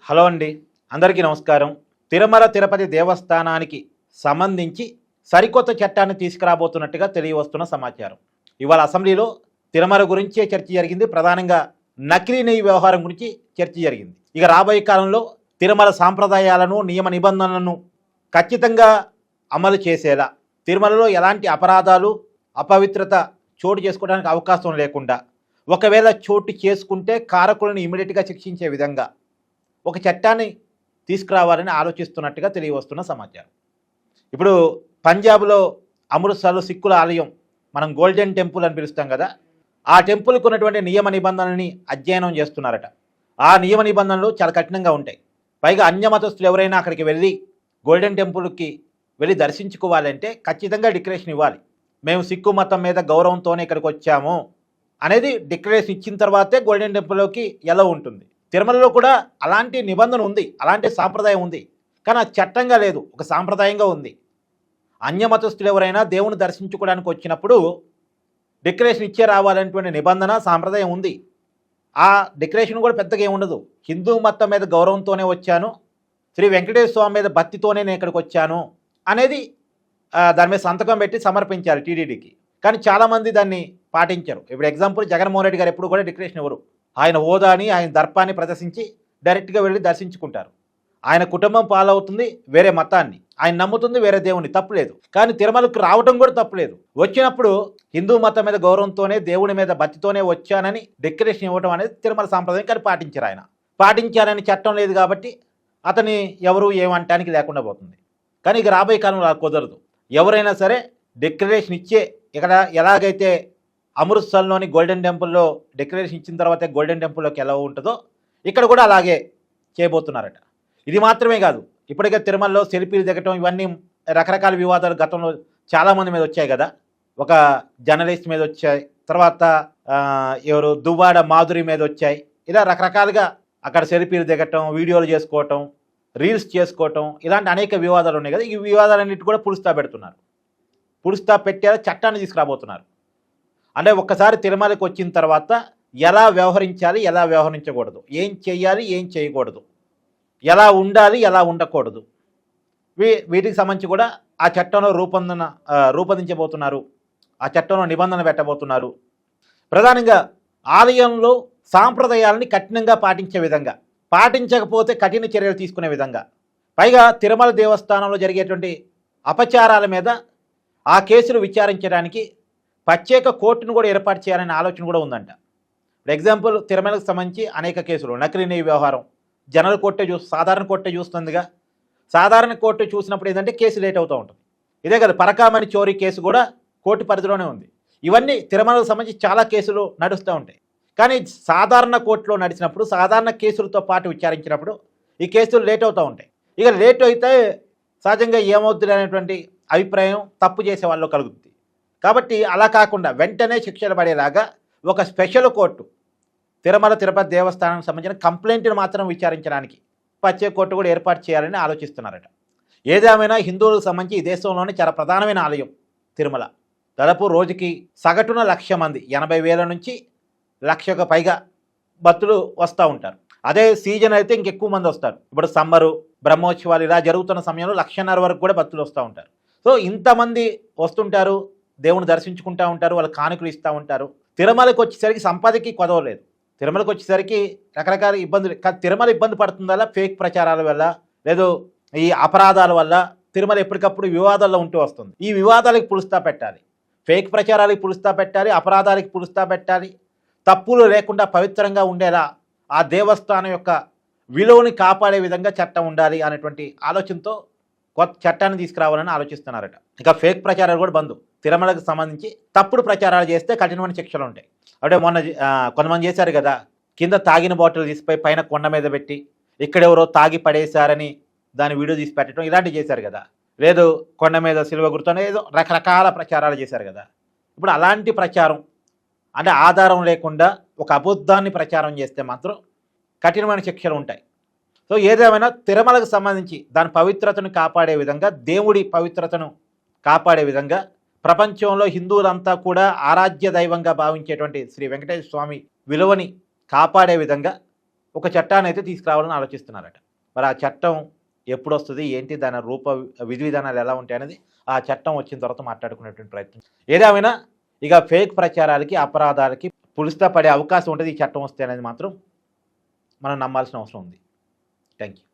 Hello అండి, అందరికీ నమస్కారం. తిరుమల తిరుపతి దేవస్థానానికి సంబంధించి సరికొత్త చట్టాన్ని తీసుకురాబోతున్నట్టుగా తెలియవస్తున్న సమాచారం. ఇవాళ అసెంబ్లీలో తిరుమల గురించే చర్చ జరిగింది. ప్రధానంగా నకిలీ నెయ్యి వ్యవహారం గురించి చర్చ జరిగింది. ఇక రాబోయే కాలంలో తిరుమల సాంప్రదాయాలను, నియమ నిబంధనలను ఖచ్చితంగా అమలు చేసేలా, తిరుమలలో ఎలాంటి అపరాధాలు, అపవిత్రత చోటు చేసుకోవడానికి అవకాశం లేకుండా, ఒకవేళ చోటు చేసుకుంటే కారకులను ఇమీడియట్గా శిక్షించే విధంగా ఒక చట్టాన్ని తీసుకురావాలని ఆలోచిస్తున్నట్టుగా తెలియవస్తున్న సమాచారం. ఇప్పుడు పంజాబ్లో అమృత్సర్లో సిక్కుల ఆలయం, మనం గోల్డెన్ టెంపుల్ అని పిలుస్తాం కదా, ఆ టెంపుల్కి ఉన్నటువంటి నియమ నిబంధనల్ని అధ్యయనం చేస్తున్నారట. ఆ నియమ నిబంధనలు చాలా కఠినంగా ఉంటాయి. పైగా అన్యమతస్తులు ఎవరైనా అక్కడికి వెళ్ళి గోల్డెన్ టెంపుల్కి వెళ్ళి దర్శించుకోవాలంటే ఖచ్చితంగా డిక్లరేషన్ ఇవ్వాలి. మేము సిక్కు మతం మీద గౌరవంతోనే ఇక్కడికి వచ్చాము అనేది డిక్లరేషన్ ఇచ్చిన తర్వాతే గోల్డెన్ టెంపుల్లోకి ఎలా ఉంటుంది. తిరుమలలో కూడా అలాంటి నిబంధన ఉంది, అలాంటి సాంప్రదాయం ఉంది. కానీ అది చట్టంగా లేదు, ఒక సాంప్రదాయంగా ఉంది. అన్యమతస్తులు ఎవరైనా దేవుని దర్శించుకోవడానికి వచ్చినప్పుడు డిక్లరేషన్ ఇచ్చే రావాలనేటువంటి నిబంధన, సాంప్రదాయం ఉంది. ఆ డిక్లరేషన్ కూడా పెద్దగా ఏముండదు. హిందూ మతం మీద గౌరవంతోనే వచ్చాను, శ్రీ వెంకటేశ్వర స్వామి మీద భక్తితోనే నేను ఇక్కడికి వచ్చాను అనేది దాని మీద సంతకం పెట్టి సమర్పించాలి టీటీడీకి. కానీ చాలామంది దాన్ని పాటించరు. ఇప్పుడు ఎగ్జాంపుల్ జగన్మోహన్ రెడ్డి గారు ఎప్పుడు కూడా డిక్లరేషన్ ఇవ్వరు. ఆయన హోదాని, ఆయన దర్పాన్ని ప్రదర్శించి డైరెక్ట్గా వెళ్ళి దర్శించుకుంటారు. ఆయన కుటుంబం పాలవుతుంది వేరే మతాన్ని, ఆయన నమ్ముతుంది వేరే దేవుని, తప్పులేదు. కానీ తిరుమలకు రావడం కూడా తప్పులేదు. వచ్చినప్పుడు హిందూ మతం మీద గౌరవంతోనే, దేవుని మీద భక్తితోనే వచ్చానని డిక్లరేషన్ ఇవ్వడం అనేది తిరుమల సాంప్రదాయం. కానీ పాటించారు. ఆయన పాటించాలని చట్టం లేదు కాబట్టి అతని ఎవరు ఏమంటానికి లేకుండా పోతుంది. కానీ ఇక రాబోయే కాలంలో అలా కుదరదు. ఎవరైనా సరే డిక్లరేషన్ ఇచ్చే, ఇక్కడ ఎలాగైతే అమృత్సర్లోని గోల్డెన్ టెంపుల్లో డిక్లరేషన్ ఇచ్చిన తర్వాతే గోల్డెన్ టెంపుల్లోకి ఎలా ఉంటుందో ఇక్కడ కూడా అలాగే చేయబోతున్నారట. ఇది మాత్రమే కాదు, ఇప్పటికే తిరుమలలో సెల్ఫీలు దిగటం, ఇవన్నీ రకరకాల వివాదాలు గతంలో చాలామంది మీద వచ్చాయి కదా. ఒక జర్నలిస్ట్ మీద వచ్చాయి, తర్వాత ఎవరు దువ్వాడ మాధురి మీద వచ్చాయి. ఇలా రకరకాలుగా అక్కడ సెల్ఫీలు దిగటం, వీడియోలు చేసుకోవటం, రీల్స్ చేసుకోవటం, ఇలాంటి అనేక వివాదాలు ఉన్నాయి కదా. ఈ వివాదాలన్నిటి కూడా పులుస్తా పెడుతున్నారు. పులుస్తా పెట్టేలా చట్టాన్ని తీసుకురాబోతున్నారు. అంటే ఒక్కసారి తిరుమలకి వచ్చిన తర్వాత ఎలా వ్యవహరించాలి, ఎలా వ్యవహరించకూడదు, ఏం చేయాలి, ఏం చేయకూడదు, ఎలా ఉండాలి, ఎలా ఉండకూడదు, వీటికి సంబంధించి కూడా ఆ చట్టంలో రూపొందించబోతున్నారు. ఆ చట్టంలో నిబంధన పెట్టబోతున్నారు. ప్రధానంగా ఆలయంలో సాంప్రదాయాలని కఠినంగా పాటించే విధంగా, పాటించకపోతే కఠిన చర్యలు తీసుకునే విధంగా, పైగా తిరుమల దేవస్థానంలో జరిగేటువంటి అపచారాల మీద ఆ కేసులు విచారించడానికి ప్రత్యేక కోర్టును కూడా ఏర్పాటు చేయాలనే ఆలోచన కూడా ఉందంట. ఫర్ ఎగ్జాంపుల్ తిరుమలకు సంబంధించి అనేక కేసులు, నకిలీ నెయ్యి వ్యవహారం జనరల్ కోర్టే సాధారణ కోర్టే చూస్తుందిగా. సాధారణ కోర్టు చూసినప్పుడు ఏంటంటే కేసు లేట్ అవుతూ ఉంటుంది. ఇదే కదా పరకామణి చోరీ కేసు కూడా కోర్టు పరిధిలోనే ఉంది. ఇవన్నీ తిరుమలకు సంబంధించి చాలా కేసులు నడుస్తూ ఉంటాయి. కానీ సాధారణ కోర్టులో నడిచినప్పుడు, సాధారణ కేసులతో పాటు విచారించినప్పుడు ఈ కేసులు లేట్ అవుతూ ఉంటాయి. ఇక లేట్ అయితే సహజంగా ఏమవుతుంది అనేటువంటి అభిప్రాయం తప్పు చేసే వాళ్ళు కలుగుతుంది. కాబట్టి అలా కాకుండా వెంటనే శిక్షలు పడేలాగా ఒక స్పెషల్ కోర్టు, తిరుమల తిరుపతి దేవస్థానానికి సంబంధించిన కంప్లైంట్ని మాత్రం విచారించడానికి ప్రత్యేక కోర్టు కూడా ఏర్పాటు చేయాలని ఆలోచిస్తున్నారట. ఏదేమైనా హిందువులకు సంబంధించి ఈ దేశంలోనే చాలా ప్రధానమైన ఆలయం తిరుమల. దాదాపు రోజుకి సగటున 1,00,000 మంది, 80,000 నుంచి 1,00,000కు పైగా భక్తులు వస్తూ ఉంటారు. అదే సీజన్ అయితే ఇంకెక్కువ మంది వస్తారు. ఇప్పుడు సమ్మరు, బ్రహ్మోత్సవాలు ఇలా జరుగుతున్న సమయంలో 1,50,000 వరకు కూడా భక్తులు వస్తూ ఉంటారు. సో ఇంతమంది వస్తుంటారు, దేవుని దర్శించుకుంటూ ఉంటారు, వాళ్ళు కానుకలు ఇస్తూ ఉంటారు. తిరుమలకు వచ్చేసరికి సంపదకి కొదవలేదు. తిరుమలకు వచ్చేసరికి రకరకాల ఇబ్బందులు. తిరుమల ఇబ్బంది పడుతుందల్లా ఫేక్ ప్రచారాల వల్ల, లేదు ఈ అపరాధాల వల్ల తిరుమల ఎప్పటికప్పుడు వివాదాల్లో ఉంటూ వస్తుంది. ఈ వివాదాలకు పులుస్తా పెట్టాలి, ఫేక్ ప్రచారాలకు పులుస్తా పెట్టాలి, అపరాధాలకు పులుస్తా పెట్టాలి. తప్పులు లేకుండా పవిత్రంగా ఉండేలా ఆ దేవస్థానం యొక్క విలువని కాపాడే విధంగా చట్టం ఉండాలి అనేటువంటి ఆలోచనతో కొత్త చట్టాన్ని తీసుకురావాలని ఆలోచిస్తున్నారట. ఇక ఫేక్ ప్రచారాలు కూడా బంద్. తిరుమలకు సంబంధించి తప్పుడు ప్రచారాలు చేస్తే కఠినమైన శిక్షలు ఉంటాయి. అంటే మొన్న కొంతమంది చేశారు కదా, కింద తాగిన బాటిల్ తీసిపోయి పైన కొండ మీద పెట్టి ఇక్కడెవరో తాగి పడేశారని దాని వీడియో తీసి పెట్టడం, ఇలాంటివి చేశారు కదా. లేదు కొండ మీద సిలువ గుర్తునే ఏదో రకరకాల ప్రచారాలు చేశారు కదా. ఇప్పుడు అలాంటి ప్రచారం అంటే ఆధారం లేకుండా ఒక అబద్ధాన్ని ప్రచారం చేస్తే మాత్రం కఠినమైన శిక్షలు ఉంటాయి. సో ఏదేమైనా తిరుమలకు సంబంధించి దాని పవిత్రతను కాపాడే విధంగా, దేవుడి పవిత్రతను కాపాడే విధంగా, ప్రపంచంలో హిందువులంతా కూడా ఆరాధ్య దైవంగా భావించేటువంటి శ్రీ వెంకటేశ్వర స్వామి విలువని కాపాడే విధంగా ఒక చట్టాన్ని అయితే తీసుకురావాలని ఆలోచిస్తున్నారట. మరి ఆ చట్టం ఎప్పుడు వస్తుంది, ఏంటి, దాని విధి విధానాలు ఎలా ఉంటాయి అనేది ఆ చట్టం వచ్చిన తర్వాత మాట్లాడుకునేటువంటి ప్రయత్నం. ఏదేమైనా ఇక ఫేక్ ప్రచారాలకి, అపరాధాలకి పులిస్తా పడే అవకాశం ఉంటుంది ఈ చట్టం వస్తే అనేది మాత్రం మనం నమ్మాల్సిన అవసరం ఉంది. Thank you.